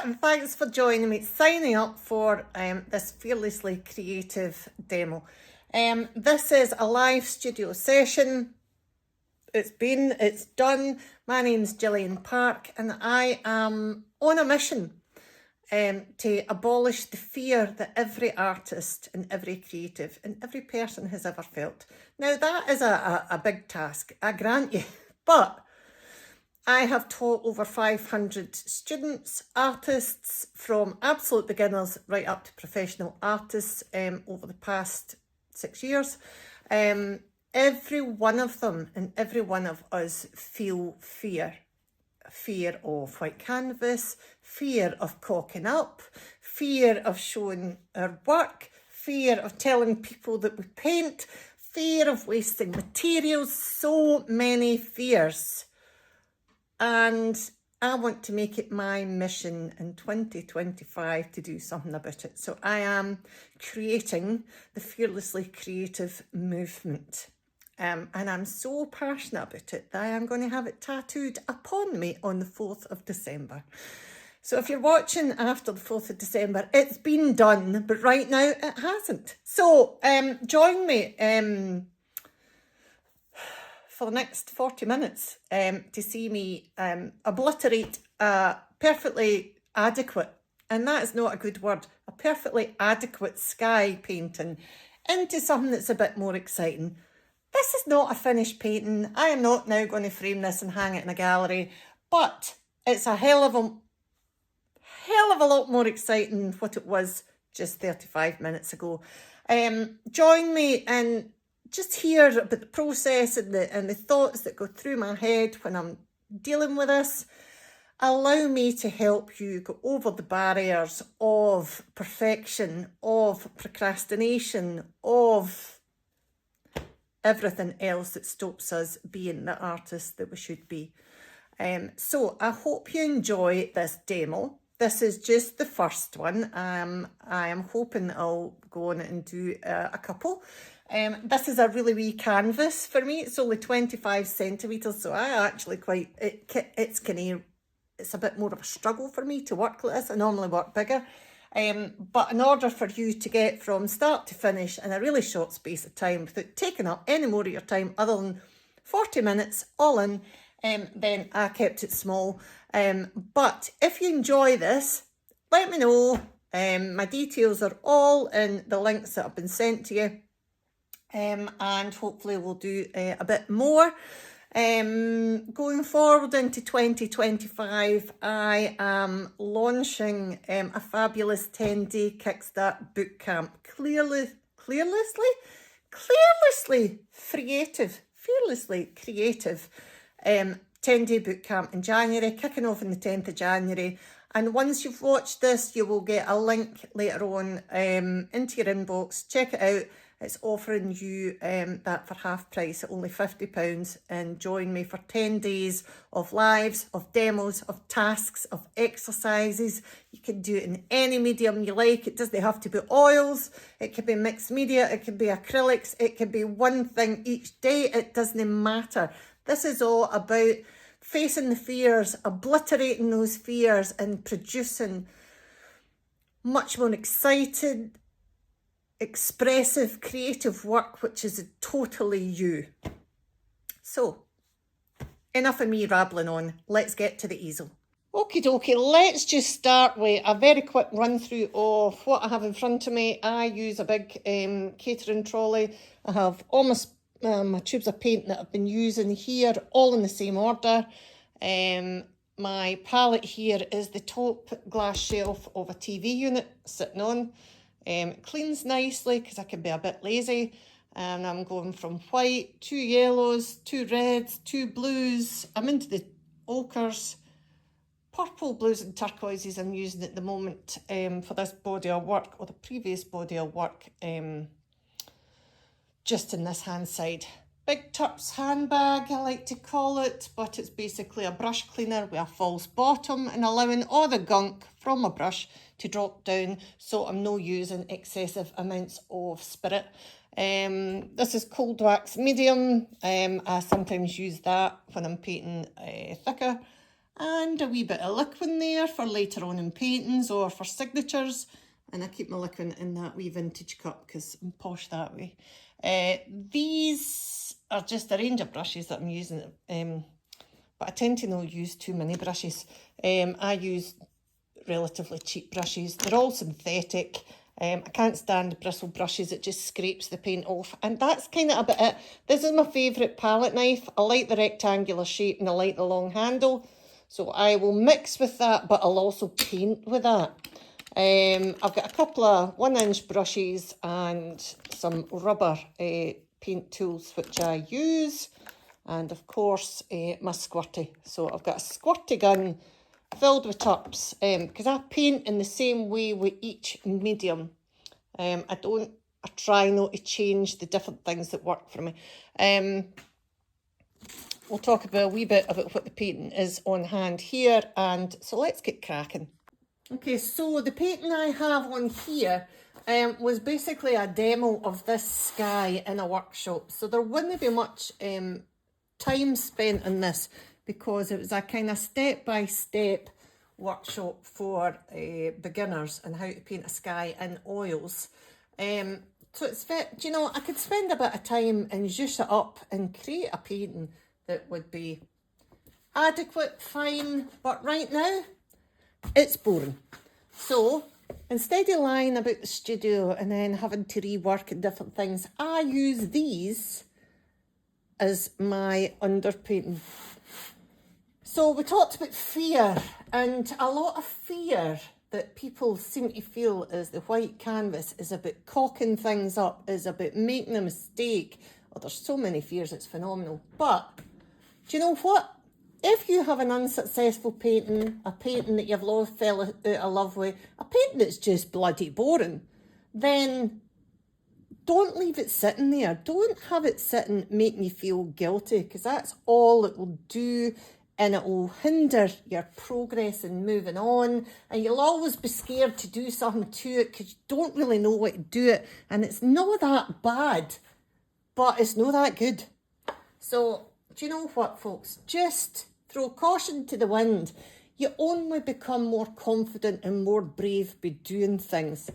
and thanks for joining me, signing up for this Fearlessly Creative demo. This is a live studio session. It's done. My name's Gillian Park and I am on a mission to abolish the fear that every artist and every creative and every person has ever felt. Now that is a big task, I grant you, but I have taught over 500 students, artists, from absolute beginners right up to professional artists over the past 6 years. Every one of them and every one of us feel fear. Fear of white canvas, fear of cocking up, fear of showing our work, fear of telling people that we paint, fear of wasting materials, so many fears. And I want to make it my mission in 2025 to do something about it. So I am creating the Fearlessly Creative movement. And I'm so passionate about it that I am going to have it tattooed upon me on the 4th of December. So if you're watching after the 4th of December, it's been done, but right now it hasn't. So join me for the next 40 minutes to see me obliterate a perfectly adequate, and that is not a good word, a perfectly adequate sky painting into something that's a bit more exciting. This is not a finished painting. I am not now going to frame this and hang it in a gallery, but it's a hell of a lot more exciting than what it was just 35 minutes ago. Join me and just hear about the process and the thoughts that go through my head when I'm dealing with this. Allow me to help you go over the barriers of perfection, of procrastination, of everything else that stops us being the artists that we should be. So I hope you enjoy this demo. This is just the first one. I am hoping I'll go on and do a couple. This is a really wee canvas for me. It's only 25 centimetres, so I actually it's a bit more of a struggle for me to work like this. I normally work bigger. But in order for you to get from start to finish in a really short space of time without taking up any more of your time other than 40 minutes all in, then I kept it small. But if you enjoy this, let me know. My details are all in the links that have been sent to you. And hopefully we'll do a bit more. Going forward into 2025, I am launching a fabulous 10-day Kickstart bootcamp, fearlessly creative 10-day bootcamp in January, kicking off on the 10th of January. And once you've watched this, you will get a link later on into your inbox. Check it out. It's offering you that for half price at only £50, and join me for 10 days of lives, of demos, of tasks, of exercises. You can do it in any medium you like. It doesn't have to be oils. It could be mixed media. It could be acrylics. It could be one thing each day. It doesn't matter. This is all about facing the fears, obliterating those fears, and producing much more excited, expressive, creative work, which is totally you. So, enough of me rabbling on. Let's get to the easel. Okie dokie, let's just start with a very quick run through of what I have in front of me. I use a big catering trolley. I have all my tubes of paint that I've been using here, all in the same order. My palette here is the top glass shelf of a TV unit sitting on. It cleans nicely because I can be a bit lazy, and I'm going from white, 2 yellows, 2 reds, 2 blues. I'm into the ochres, purple, blues and turquoises I'm using at the moment for this body of work, or the previous body of work, just in this hand side. Big Turps handbag, I like to call it, but it's basically a brush cleaner with a false bottom and allowing all the gunk from my brush to drop down, so I'm not using excessive amounts of spirit. This is cold wax medium. I sometimes use that when I'm painting thicker and a wee bit of liquid there for later on in paintings or for signatures. And I keep my liquid in that wee vintage cup because I'm posh that way. These are just a range of brushes that I'm using, but I tend to not use too many brushes. I use relatively cheap brushes. They're all synthetic. I can't stand bristle brushes. It just scrapes the paint off. And that's kind of a bit it. This is my favourite palette knife. I like the rectangular shape and I like the long handle. So I will mix with that, but I'll also paint with that. I've got a couple of 1-inch brushes and some rubber paint tools which I use. And of course, my squirty. So I've got a squirty gun filled with turps, because I paint in the same way with each medium. I try not to change the different things that work for me. We'll talk about a wee bit about what the painting is on hand here, and so let's get cracking. Okay, so the painting I have on here was basically a demo of this sky in a workshop, so there wouldn't be much time spent on this, because it was a kind of step-by-step workshop for beginners and how to paint a sky in oils. So it's do you know, I could spend a bit of time and zhuzh it up and create a painting that would be adequate, fine, but right now it's boring. So instead of lying about the studio and then having to rework and different things, I use these as my underpainting. So we talked about fear, and a lot of fear that people seem to feel is the white canvas is about cocking things up, is about making a mistake. Oh, there's so many fears, it's phenomenal. But do you know what? If you have an unsuccessful painting, a painting that you've fell out of love with, a painting that's just bloody boring, then don't leave it sitting there. Don't have it sitting making you feel guilty, because that's all it will do, and it will hinder your progress in moving on, and you'll always be scared to do something to it because you don't really know what to do it, and it's not that bad, but it's not that good. So do you know what, folks? Just throw caution to the wind. You only become more confident and more brave by doing things.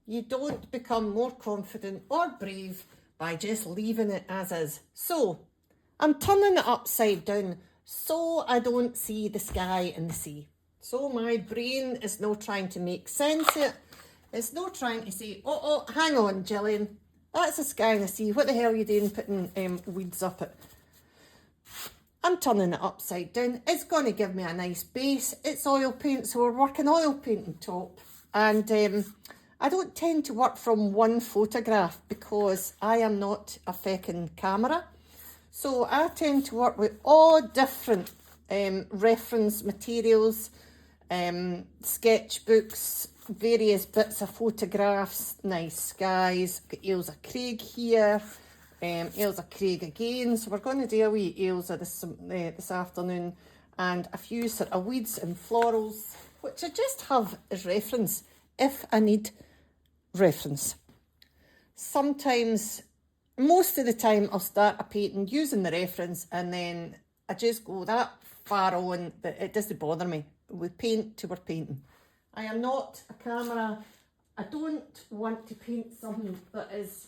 You don't become more confident or brave by just leaving it as is. So I'm turning it upside down so I don't see the sky and the sea. So my brain is not trying to make sense of it. It's not trying to say, oh, hang on, Gillian, that's the sky and the sea. What the hell are you doing putting weeds up it? I'm turning it upside down. It's going to give me a nice base. It's oil paint, so we're working oil paint on top. And I don't tend to work from one photograph because I am not a feckin' camera. So I tend to work with all different reference materials, sketchbooks, various bits of photographs, nice skies. I've got Ailsa Craig here, Ailsa Craig again. So we're going to do a wee Ailsa this afternoon, and a few sort of weeds and florals, which I just have as reference if I need reference. Sometimes, most of the time, I'll start a painting using the reference, and then I just go that far on that it doesn't bother me. We paint till we're painting. I am not a camera. I don't want to paint something that is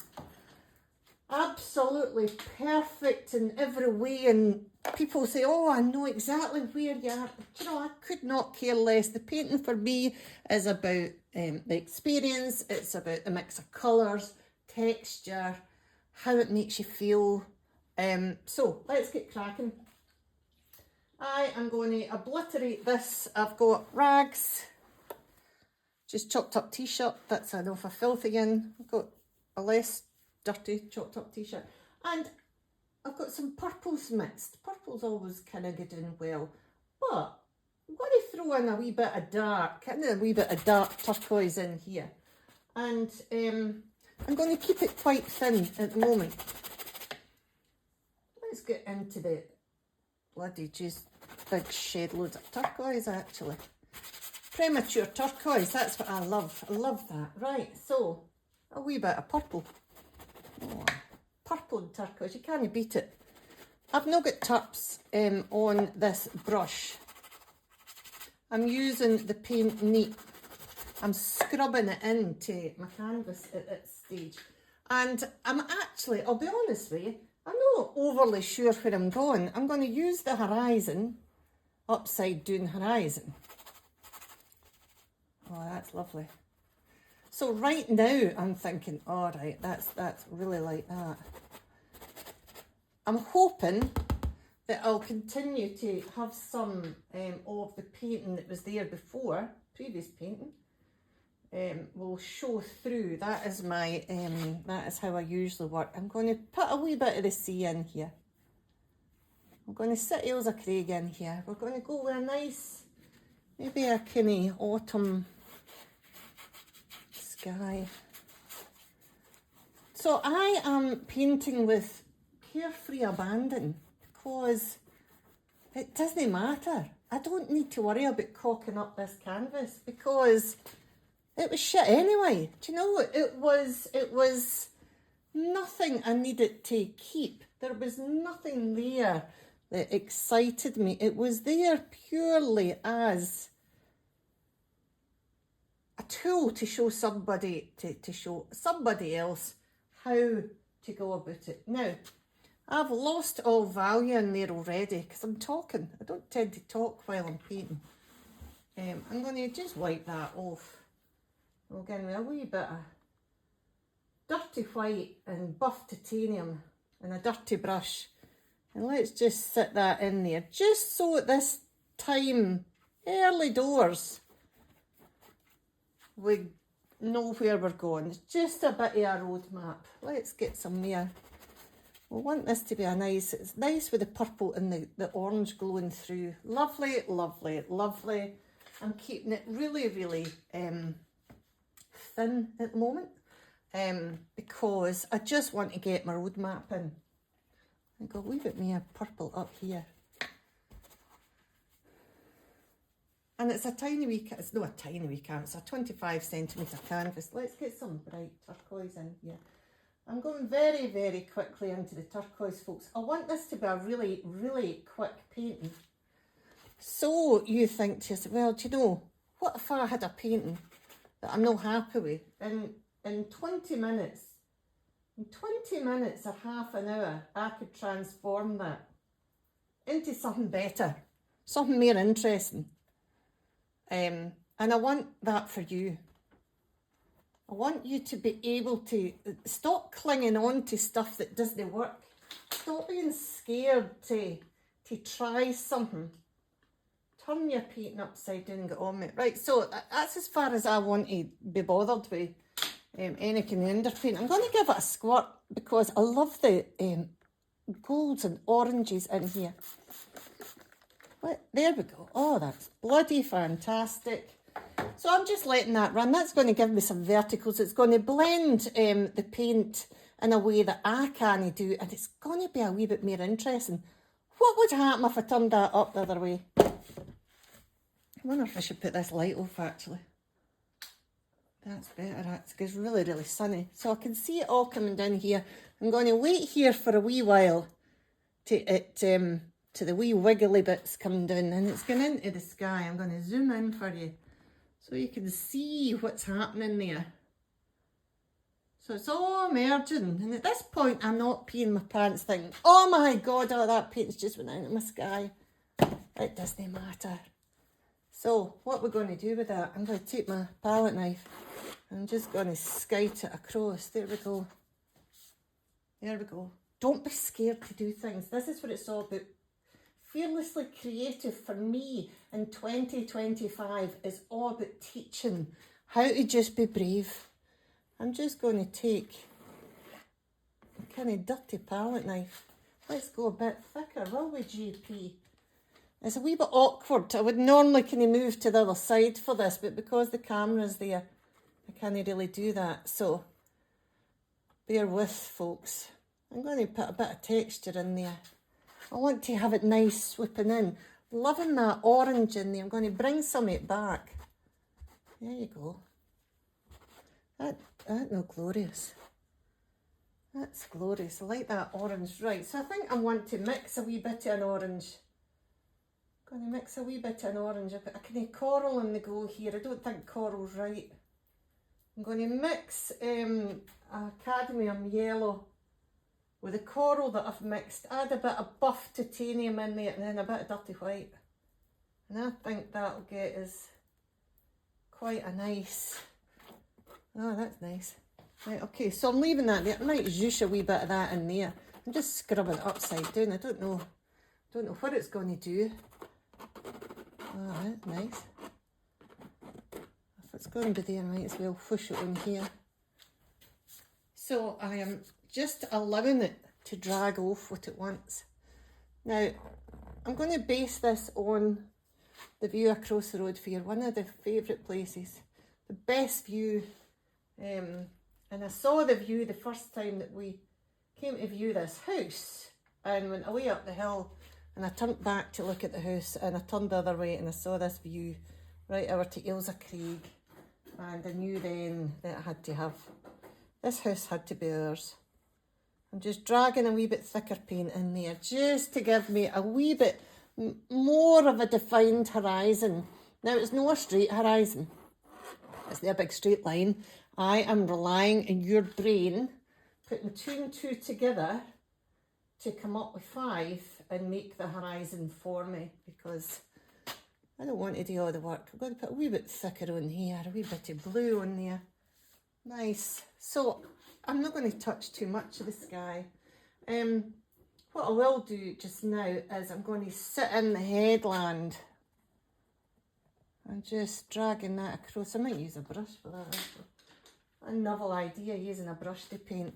absolutely perfect in every way, and people say, oh, I know exactly where you are. You know, I could not care less. The painting for me is about the experience. It's about the mix of colours, texture, how it makes you feel. So let's get cracking. I am going to obliterate this. I've got rags, just chopped up t-shirt. That's enough of filth again. I've got a less dirty chopped up t-shirt, and I've got some purples mixed. Purple's always kind of good and well, but I'm going to throw in a wee bit of dark turquoise in here, and I'm going to keep it quite thin at the moment. Let's get into the bloody just big shed loads of turquoise, actually. Premature turquoise, that's what I love. I love that. Right, so a wee bit of purple. Oh, purple and turquoise, you can't beat it. I've not got turps on this brush. I'm using the paint neat. I'm scrubbing it into my canvas at this stage. And I'm actually, I'll be honest with you, I'm not overly sure where I'm going. I'm going to use the horizon, upside down horizon. Oh, that's lovely. So right now I'm thinking, all right, that's really like that. I'm hoping that I'll continue to have some of the painting that was there before, previous painting, will show through. That is my, that is how I usually work. I'm going to put a wee bit of the sea in here. I'm going to sit Ailsa Craig in here. We're going to go with a nice, maybe a kind of autumn sky. So I am painting with carefree abandon because it doesn't matter. I don't need to worry about cocking up this canvas because it was shit anyway. Do you know, it was nothing I needed to keep. There was nothing there that excited me. It was there purely as a tool to show somebody, to show somebody else how to go about it. Now, I've lost all value in there already because I'm talking. I don't tend to talk while I'm painting. I'm going to just wipe that off. We'll get with a wee bit of dirty white and buff titanium and a dirty brush. And let's just sit that in there. Just so at this time, early doors, we know where we're going. It's just a bit of a roadmap. Let's get some more. We want this to be a nice, it's nice with the purple and the orange glowing through. Lovely, lovely, lovely. I'm keeping it really, really thin at the moment because I just want to get my roadmap in. I got a wee bit more purple up here. And it's a tiny wee, it's not a tiny wee canvas, it's a 25 centimetre canvas. Let's get some bright turquoise in here. I'm going very, very quickly into the turquoise, folks. I want this to be a really, really quick painting. So you think to yourself, well, do you know, what if I had a painting that I'm not happy with? In 20 minutes, or half an hour, I could transform that into something better, something more interesting. And I want that for you. I want you to be able to stop clinging on to stuff that doesn't work. Stop being scared to try something. Turn your painting upside down and get on with it. Right, so that's as far as I want to be bothered with any kind of underpaint. I'm going to give it a squirt because I love the golds and oranges in here. There we go. Oh, that's bloody fantastic. So I'm just letting that run. That's going to give me some verticals. It's going to blend the paint in a way that I can't do, and it's going to be a wee bit more interesting. What would happen if I turned that up the other way? I wonder if I should put this light off, actually. That's better. It's really, really sunny. So I can see it all coming down here. I'm going to wait here for a wee while to the wee wiggly bits come down, and it's going into the sky. I'm going to zoom in for you so you can see what's happening there. So it's all merging, and at this point I'm not peeing my pants thinking, oh my god, oh, that paint's just went into my sky. It doesn't matter. So what we're going to do with that, I'm going to take my palette knife and I'm just going to skite it across. There we go. There we go. Don't be scared to do things. This is what it's all about. Fearlessly creative for me in 2025 is all about teaching how to just be brave. I'm just going to take a kind of dirty palette knife. Let's go a bit thicker, will we, GP? It's a wee bit awkward. I would normally kind of move to the other side for this, but because the camera's there, I can't really do that. So bear with, folks. I'm going to put a bit of texture in there. I want to have it nice swooping in. Loving that orange in there. I'm going to bring some of it back. There you go. That's no glorious. That's glorious. I like that orange. Right, so I think I want to mix a wee bit of an orange Going to mix a wee bit in orange. I've got a kind of coral on the go here. I don't think coral's right. I'm going to mix a cadmium yellow with the coral that I've mixed. Add a bit of buff titanium in there and then a bit of dirty white. And I think that'll get us quite a nice... Oh, that's nice. Right, okay, so I'm leaving that there. I might zhoosh a wee bit of that in there. I'm just scrubbing it upside down. I don't know what it's going to do. Oh, that's nice. If it's going to be there, I might as well push it on here. So I am just allowing it to drag off what it wants. Now, I'm going to base this on the view across the road for you. One of the favourite places. The best view. And I saw the view the first time that we came to view this house and went away up the hill, and I turned back to look at the house and I turned the other way and I saw this view right over to Ailsa Craig, and I knew then that I had to have, this house had to be ours. I'm just dragging a wee bit thicker paint in there just to give me a wee bit more of a defined horizon. Now it's not a straight horizon, it's not a big straight line. I am relying on your brain putting 2 and 2 together to come up with 5 and make the horizon for me, because I don't want to do all the work. I'm going to put a wee bit thicker on here, a wee bit of blue on there. Nice. So I'm not going to touch too much of the sky. What I will do just now is I'm going to sit in the headland and just dragging that across. I might use a brush for that actually. A novel idea, using a brush to paint.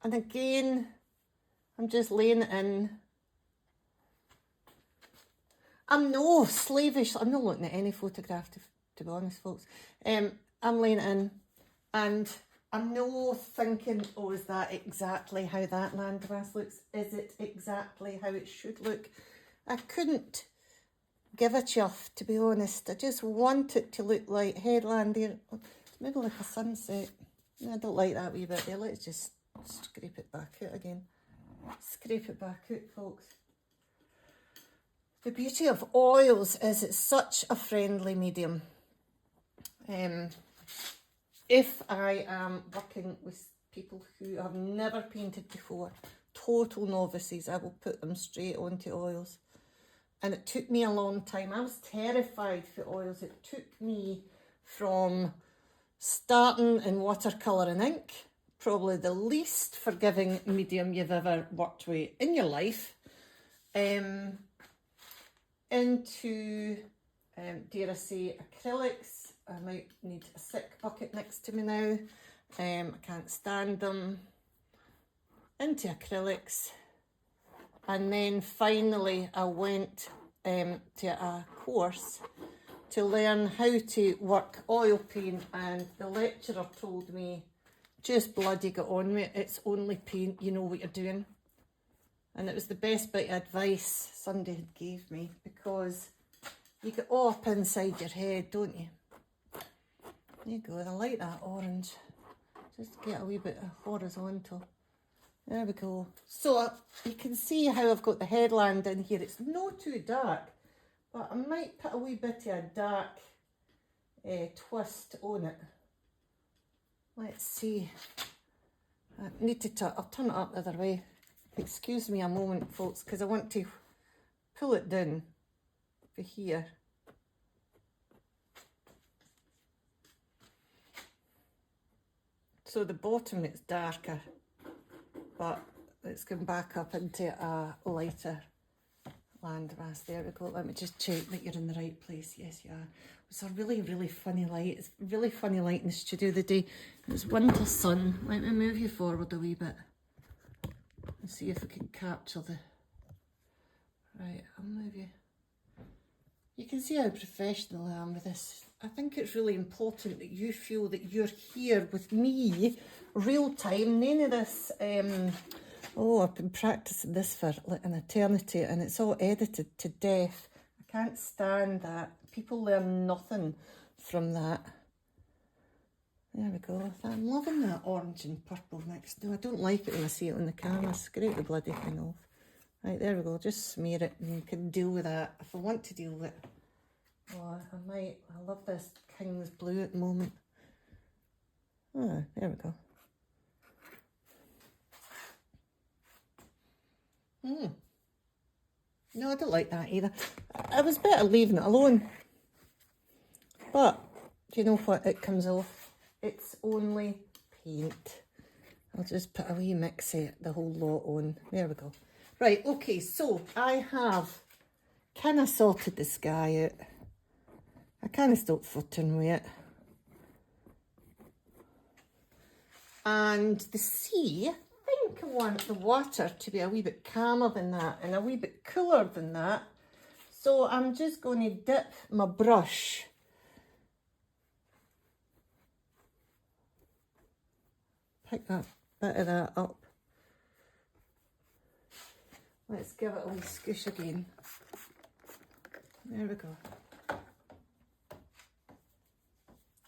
And again, I'm just laying it in. I'm no slavish, I'm not looking at any photograph to be honest, folks. I'm laying it in and I'm no thinking, oh, is that exactly how that landmass looks? Is it exactly how it should look? I couldn't give a chuff, to be honest. I just want it to look like headland there. Maybe like a sunset. No, I don't like that wee bit there. Let's just scrape it back out again. Scrape it back out, folks. The beauty of oils is it's such a friendly medium. If I am working with people who have never painted before, total novices, I will put them straight onto oils. And it took me a long time. I was terrified for oils. It took me from starting in watercolour and ink, probably the least forgiving medium you've ever worked with in your life, into, dare I say, acrylics. I might need a sick bucket next to me now. I can't stand them. Into acrylics. And then finally I went to a course to learn how to work oil paint, and the lecturer told me, just bloody get on with it, it's only paint, you know what you're doing. And it was the best bit of advice somebody had gave me, because you get all up inside your head, don't you? There you go, I like that orange. Just get a wee bit of horizontal. There we go. So you can see how I've got the headland in here. It's not too dark, but I might put a wee bit of a dark twist on it. Let's see. I need to, I'll turn it up the other way. Excuse me a moment, folks, because I want to pull it down for here. So the bottom it's darker, but it's going back up into a lighter landmass. There we go. Let me just check that you're in the right place. Yes, you are. It's a really, really funny light. It's really funny light in the studio today. It's winter sun. Let me move you forward a wee bit and see if I can capture the... Right, I'll move you. You can see how professional I am with this. I think it's really important that you feel that you're here with me, real time. None of this, oh, I've been practicing this for like an eternity and it's all edited to death. I can't stand that. People learn nothing from that. There we go. I'm loving that orange and purple mix. No, I don't like it when I see it on the camera. Scrape the bloody thing off. Right, there we go, just smear it and you can deal with that if I want to deal with it. Oh, I love this King's Blue at the moment. Ah, there we go. No, I don't like that either. I was better leaving it alone. But, do you know what? It comes off. It's only paint. I'll just put a wee mix of the whole lot on. There we go. Right, okay, so I have kind of sorted the sky out. I kind of stopped flirting with it. And the sea, I think I want the water to be a wee bit calmer than that and a wee bit cooler than that. So I'm just going to dip my brush pick that bit of that up. Let's give it a wee scoosh again. There we go.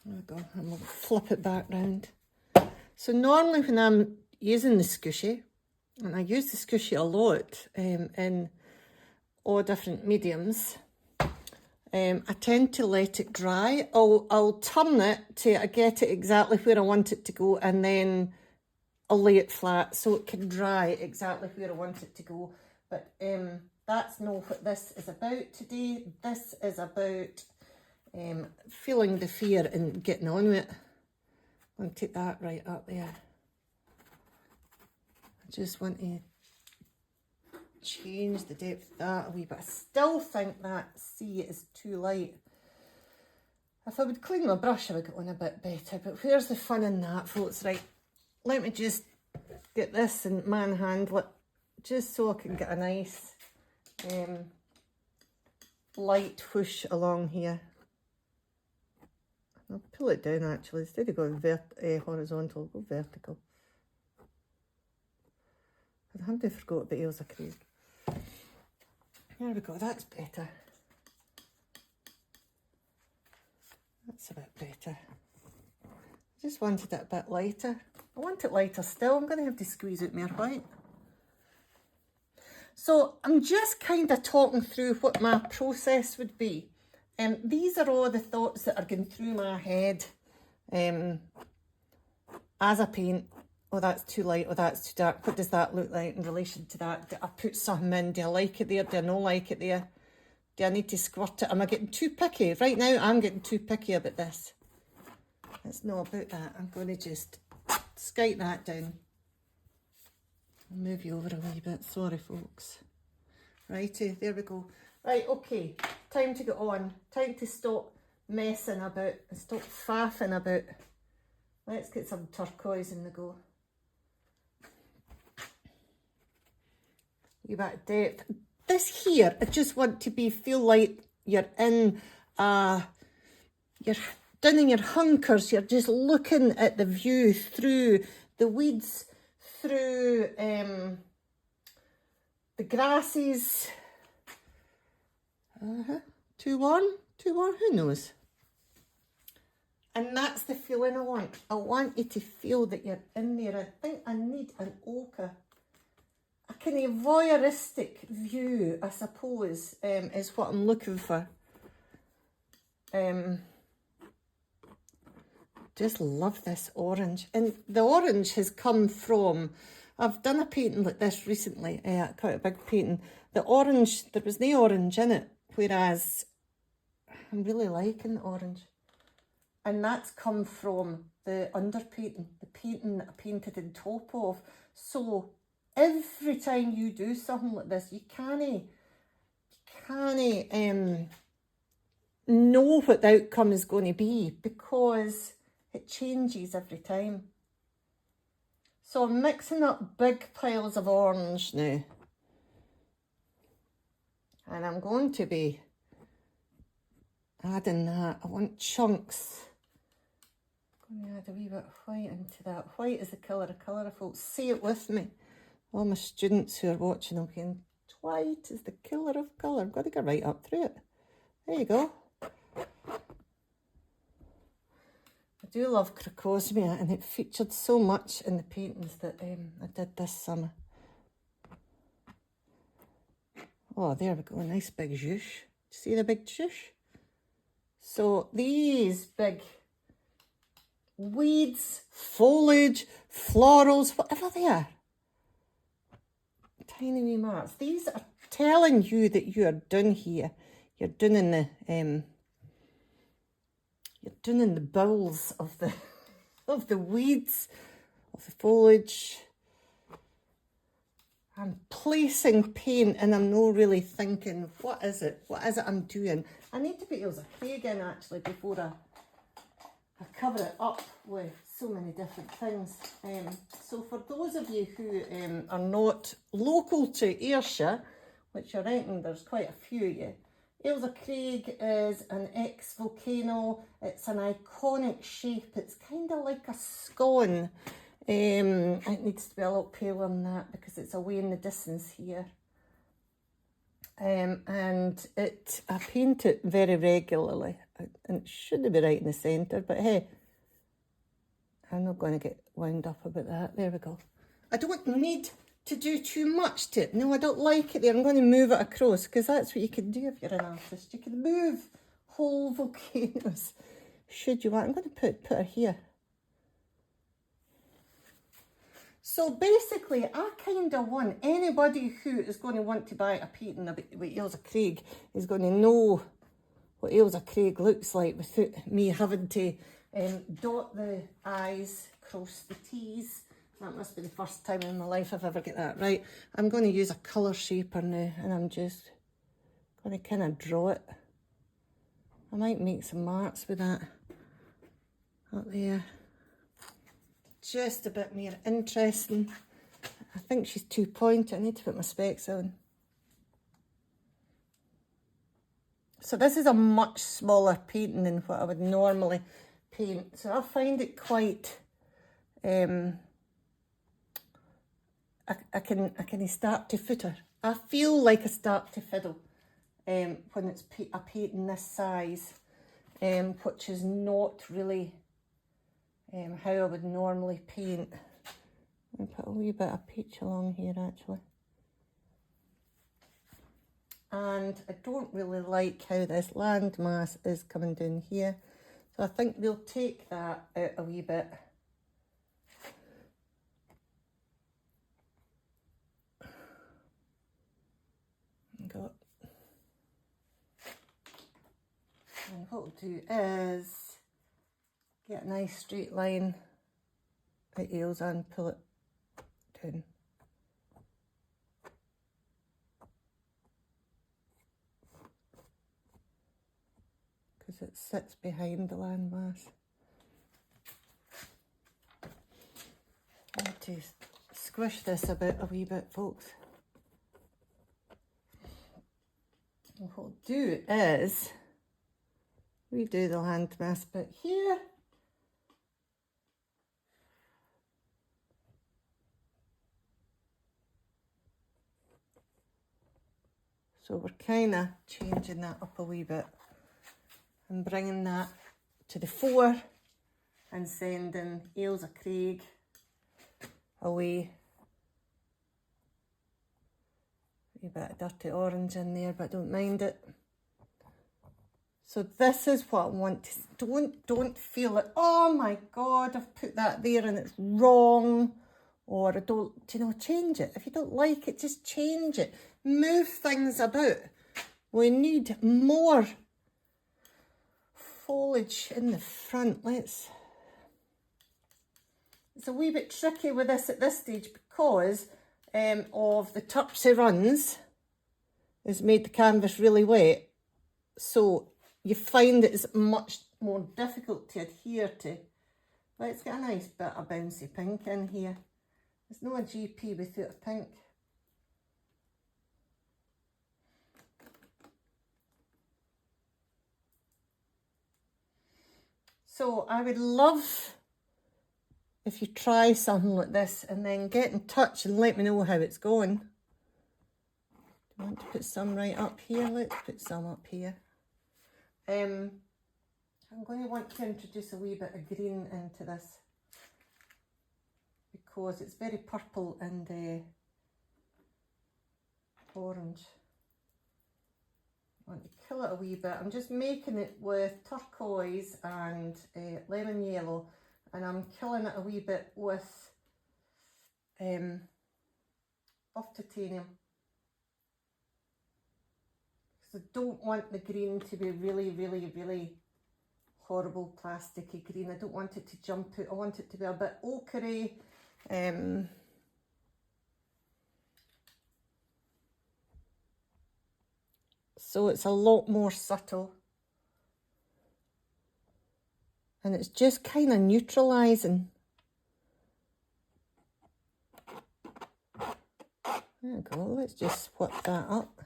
There we go. And we'll flip it back round. So normally when I'm using the scooshy, and I use the scooshy a lot in all different mediums, I tend to let it dry. I'll turn it till I get it exactly where I want it to go, and then I'll lay it flat so it can dry exactly where I want it to go. But that's not what this is about today. This is about feeling the fear and getting on with it. I'm going to take that right up there. I just want to change the depth of that a wee bit. I still think that sea is too light. If I would clean my brush, I would get on a bit better. But where's the fun in that, folks? Right, let me just get this and manhandle it, just so I can get a nice light whoosh along here. I'll pull it down actually, instead of going horizontal, go vertical. I hadn't forgot about Ailsa Craig. There we go, that's better. That's a bit better. I just wanted it a bit lighter. I want it lighter still. I'm going to have to squeeze out more white. So I'm just kind of talking through what my process would be. These are all the thoughts that are going through my head as I paint. Oh, that's too light. Oh, that's too dark. What does that look like in relation to that? Do I put something in? Do I like it there? Do I not like it there? Do I need to squirt it? Am I getting too picky? Right now, I'm getting too picky about this. It's not about that. I'm going to just skite that down. I'll move you over a wee bit. Sorry, folks. Righty, there we go. Right, okay. Time to get on. Time to stop messing about and stop faffing about. Let's get some turquoise in the go. Wee bit of depth. This here, I just want to feel like you're in you're down in your hunkers. You're just looking at the view through the weeds, through the grasses. Too warm, who knows? And that's the feeling I want. I want you to feel that you're in there. I think I need an ochre. A kind of voyeuristic view, I suppose, is what I'm looking for. Just love this orange. And the orange has come from, I've done a painting like this recently, quite a big painting. The orange, there was no orange in it, whereas I'm really liking the orange. And that's come from the underpainting, the painting that I painted on top of. So every time you do something like this, you can't know what the outcome is going to be, because it changes every time. So I'm mixing up big piles of orange now. And I'm going to be adding that. I want chunks. I'm going to add a wee bit of white into that. White is the colour of colour, folks. Say it with me. All my students who are watching will be going, white is the colour of colour. I've got to go right up through it. There you go. I do love crocosmia, and it featured so much in the paintings that I did this summer. Oh, there we go, a nice big zhoosh. See the big zhoosh? So these big weeds, foliage, florals, whatever they are, tiny wee marks. These are telling you that you are done here. You're done in the bowels of the weeds, of the foliage. I'm placing paint and I'm not really thinking, what is it? What is it I'm doing? I need to put Ailsa Craig in actually before I cover it up with so many different things. So for those of you who are not local to Ayrshire, which I reckon there's quite a few of you, Ailsa Craig is an ex-volcano. It's an iconic shape. It's kind of like a scone. It needs to be a lot paler than that because it's away in the distance here. And I paint it very regularly, and it should be right in the centre, but hey, I'm not going to get wound up about that. There we go. I don't need to do too much to it. No, I don't like it there. I'm going to move it across because that's what you can do if you're an artist. You can move whole volcanoes should you want. I'm going to put her here. So basically, I kind of want anybody who is going to want to buy a painting with Ailsa Craig is going to know what Ailsa Craig looks like without me having to dot the I's, cross the T's. That must be the first time in my life I've ever got that right. I'm going to use a colour shaper now and I'm just going to kind of draw it. I might make some marks with that up there. Just a bit more interesting. I think she's too pointy. I need to put my specs on. So this is a much smaller painting than what I would normally paint. So I find it quite, I can start to footer. I feel like I start to fiddle when it's a painting this size, which is not really how I would normally paint. I'll put a wee bit of peach along here actually. And I don't really like how this landmass is coming down here. So I think we'll take that out a wee bit. And what we'll do is get a nice straight line at Ailsa and pull it down. Because it sits behind the landmass. I need to squish this about a wee bit, folks. And what we'll do is redo the landmass bit here. So we're kind of changing that up a wee bit and bringing that to the fore and sending Ailsa Craig away. A bit of dirty orange in there, but I don't mind it. So this is what I want to, don't feel like, oh my God, I've put that there and it's wrong. Or I don't, change it. If you don't like it, just change it. Move things about. We need more foliage in the front. It's a wee bit tricky with this at this stage because of the topsy runs has made the canvas really wet. So you find that it's much more difficult to adhere to. Let's get a nice bit of bouncy pink in here. There's no a GP without a pink. So I would love if you try something like this and then get in touch and let me know how it's going. Do you want to put some right up here? Let's put some up here. I'm going to want to introduce a wee bit of green into this because it's very purple and orange. I want to kill it a wee bit. I'm just making it with turquoise and lemon yellow, and I'm killing it a wee bit with buff titanium. Because I don't want the green to be really, really, really horrible plasticky green. I don't want it to jump out. I want it to be a bit ochre-y. So it's a lot more subtle. And it's just kind of neutralising. There we go, let's just whip that up.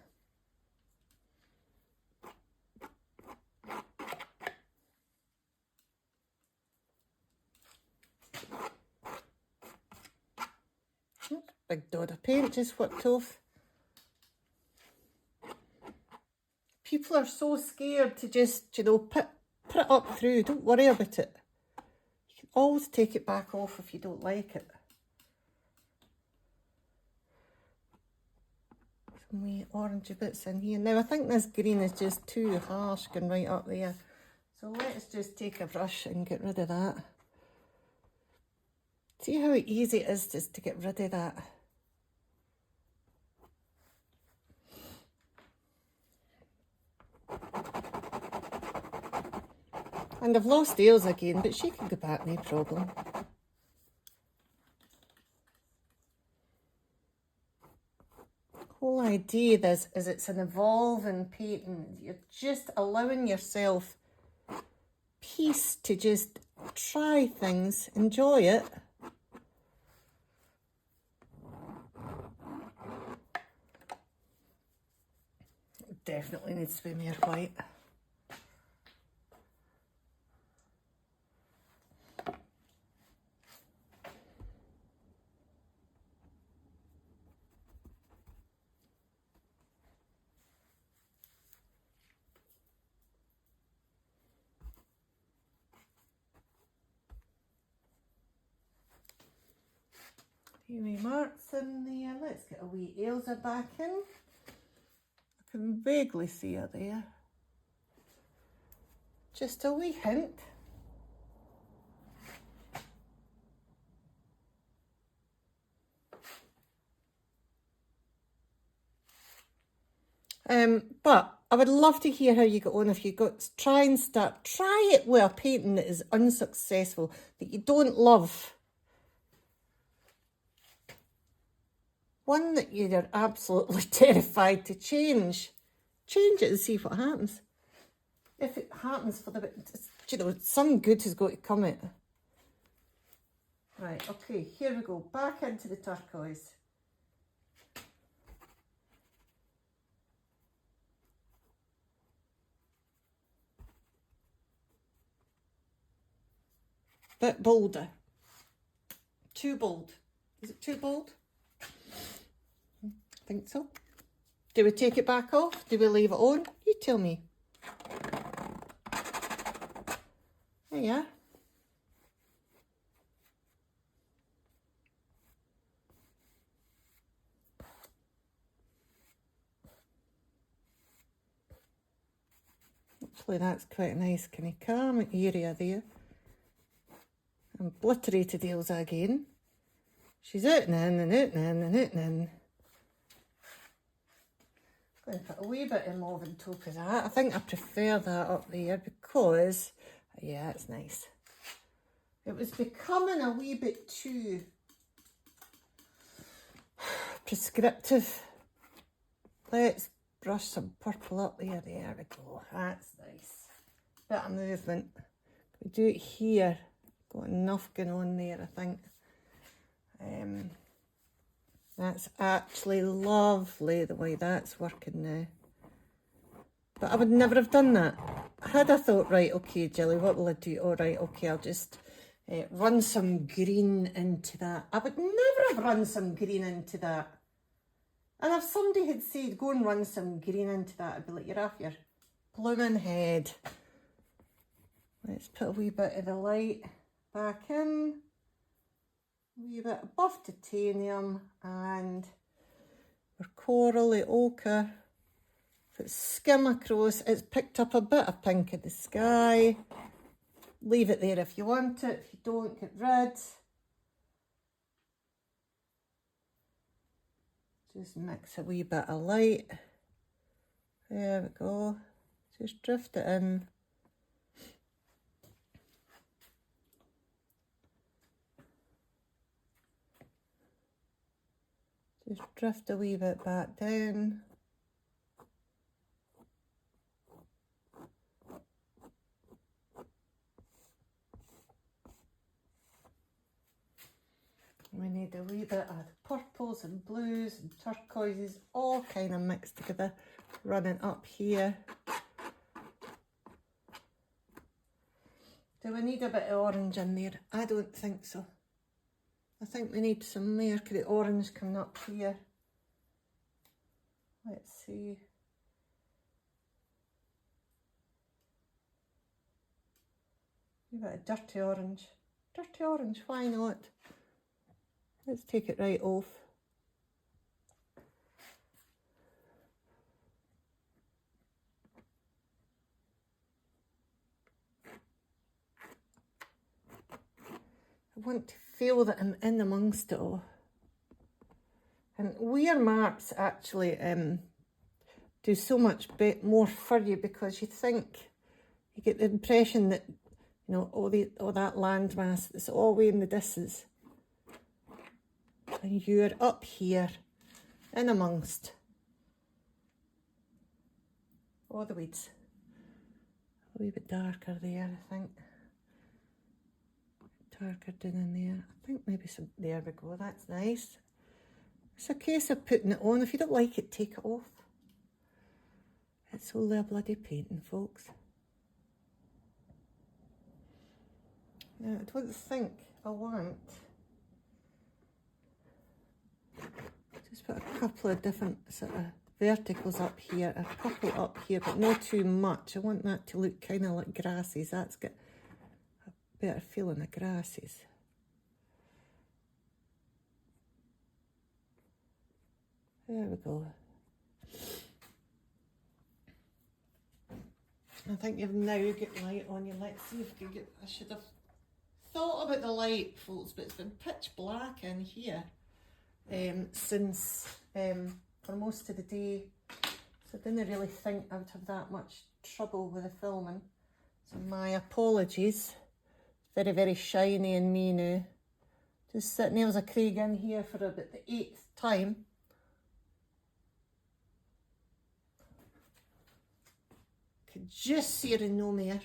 Big dod of paint just whipped off. People are so scared to just, you know, put it up through. Don't worry about it. You can always take it back off if you don't like it. Some wee orangey bits in here. Now I think this green is just too harsh going right up there. So let's just take a brush and get rid of that. See how easy it is just to get rid of that. And I've lost Ailes again, but she can go back, no problem. The whole idea of this is it's an evolving painting. You're just allowing yourself peace to just try things, enjoy it. It definitely needs to be more white. Few wee marks in there. Let's get a wee Ailsa back in. I can vaguely see her there. Just a wee hint. But I would love to hear how you get on if you try it with a painting that is unsuccessful, that you don't love. One that you're absolutely terrified to change. Change it and see what happens. If it happens for the, you know, some good has got to come out. Right, okay, here we go. Back into the turquoise. Bit bolder. Too bold. Is it too bold? I think so. Do we take it back off? Do we leave it on? You tell me. There you are. Hopefully that's quite a nice kind of calm area there. Obliterated Ailsa again. She's out and in and out and in and out and in. I'm going to put a wee bit of mauve on top of that. I think I prefer that up there because, yeah, it's nice. It was becoming a wee bit too prescriptive. Let's brush some purple up there. There we go. That's nice. Bit of movement. We do it here. Got enough going on there, I think. That's actually lovely the way that's working now. But I would never have done that. Had I thought, right, okay, Jilly, what will I do? All right, okay, I'll just run some green into that. I would never have run some green into that. And if somebody had said, go and run some green into that, I'd be like, you're off your blooming head. Let's put a wee bit of the light back in. A wee bit of buff titanium and our coral, the ochre. I Skim across. It's picked up a bit of pink in the sky. Leave it there if you want it. If you don't, get rid. Just mix a wee bit of light. There we go. Just drift it in. Just drift a wee bit back down. We need a wee bit of purples and blues and turquoises, all kind of mixed together, running up here. Do we need a bit of orange in there? I don't think so. I think we need some more of the orange coming up here. Let's see. A bit of dirty orange. Dirty orange, why not? Let's take it right off. I want to feel that I'm in amongst it all. And wear marks actually do so much more for you, because you think, you get the impression that, you know, all that landmass that's all way in the distance. And you're up here, in amongst all the weeds. A wee bit darker there, I think. Darker down in there. I think maybe some, there we go, that's nice. It's a case of putting it on. If you don't like it, take it off. It's only a bloody painting, folks. Now, I don't think I want... Just put a couple of different sort of verticals up here, a couple up here, but not too much. I want that to look kind of like grasses. That's got a better feeling of grasses. There we go. I think you've now got light on you. Let's see if you can get... I should have thought about the light, folks, but it's been pitch black in here since for most of the day, so I didn't really think I would have that much trouble with the filming. So my apologies. Very, very shiny in me now. Just sitting there as a Craig in here for about the 8th time. Could just see her in no more.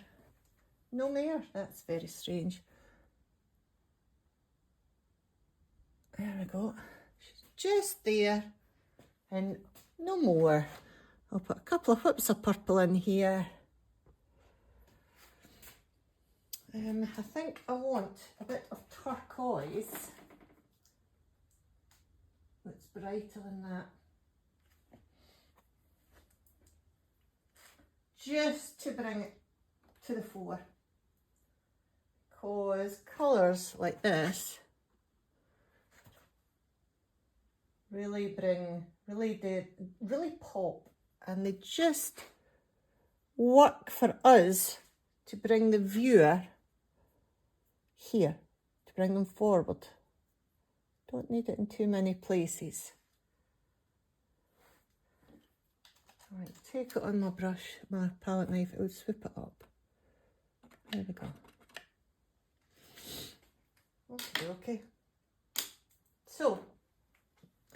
No more. That's very strange. There we go. She's just there. And no more. I'll put a couple of whips of purple in here. I think I want a bit of turquoise. That's brighter than that. Just to bring it to the fore. Because colours like this really bring, really pop, and they just work for us to bring the viewer here, to bring them forward. Don't need it in too many places. Right, take it on my brush, my palette knife, it would swoop it up. There we go. Okay. So,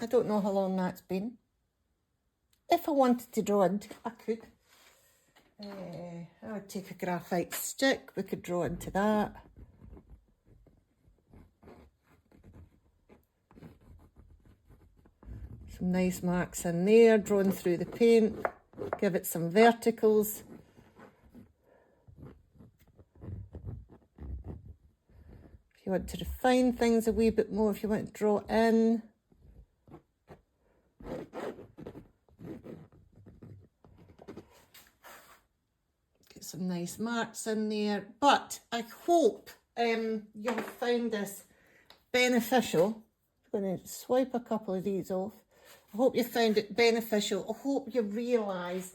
I don't know how long that's been. If I wanted to draw into it, I could. I would take a graphite stick, we could draw into that. Some nice marks in there, drawn through the paint. Give it some verticals. If you want to refine things a wee bit more, if you want to draw in. Get some nice marks in there. But I hope you'll find this beneficial. I'm going to swipe a couple of these off. I hope you found it beneficial. I hope you realise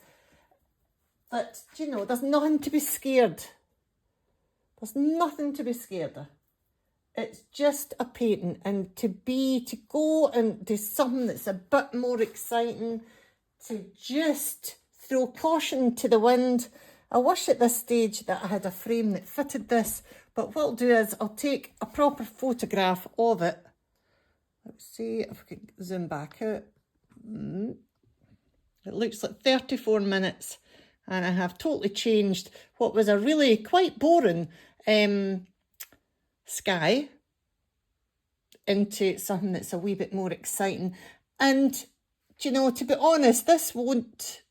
But, you know, there's nothing to be scared. There's nothing to be scared of. It's just a painting, and to go and do something that's a bit more exciting, to just throw caution to the wind. I wish at this stage that I had a frame that fitted this, but what I'll do is I'll take a proper photograph of it. Let's see if we can zoom back out. It looks like 34 minutes, and I have totally changed what was a really quite boring sky into something that's a wee bit more exciting. And, you know, to be honest, this won't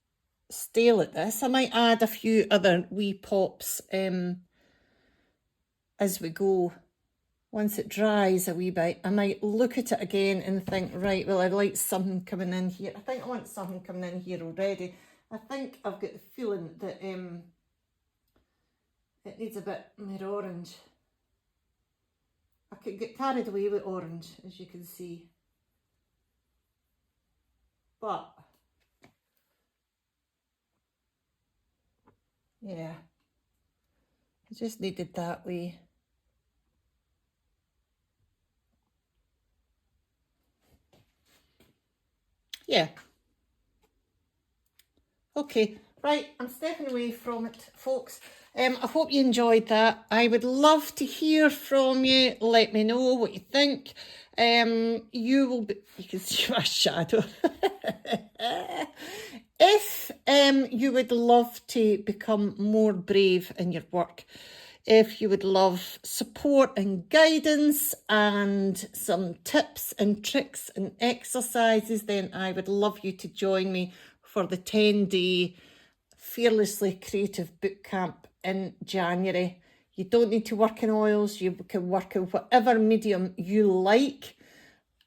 stay like this. I might add a few other wee pops as we go. Once it dries a wee bit, I might look at it again and think, right, well, I'd like something coming in here. I think I want something coming in here already. I think I've got the feeling that it needs a bit more orange. I could get carried away with orange, as you can see. But, yeah, I just needed that way. Yeah. Okay, right, I'm stepping away from it, folks. I hope you enjoyed that. I would love to hear from you. Let me know what you think. You can see my shadow. If you would love to become more brave in your work, if you would love support and guidance and some tips and tricks and exercises, then I would love you to join me for the 10-day Fearlessly Creative Bootcamp in January. You don't need to work in oils. You can work in whatever medium you like.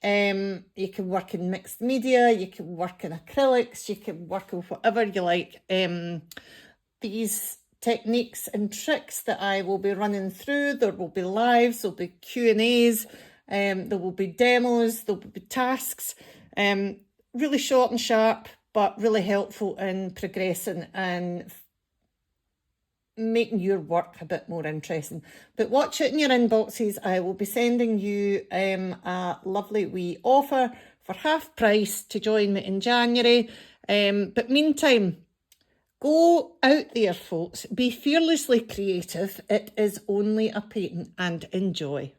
You can work in mixed media, you can work in acrylics, you can work in whatever you like. These techniques and tricks that I will be running through, there will be lives, there'll be Q&As, there will be demos, there will be tasks, really short and sharp, but really helpful in progressing and making your work a bit more interesting. But watch it in your inboxes. I will be sending you a lovely wee offer for half price to join me in January. But meantime, go out there, folks. Be fearlessly creative. It is only a painting, and enjoy.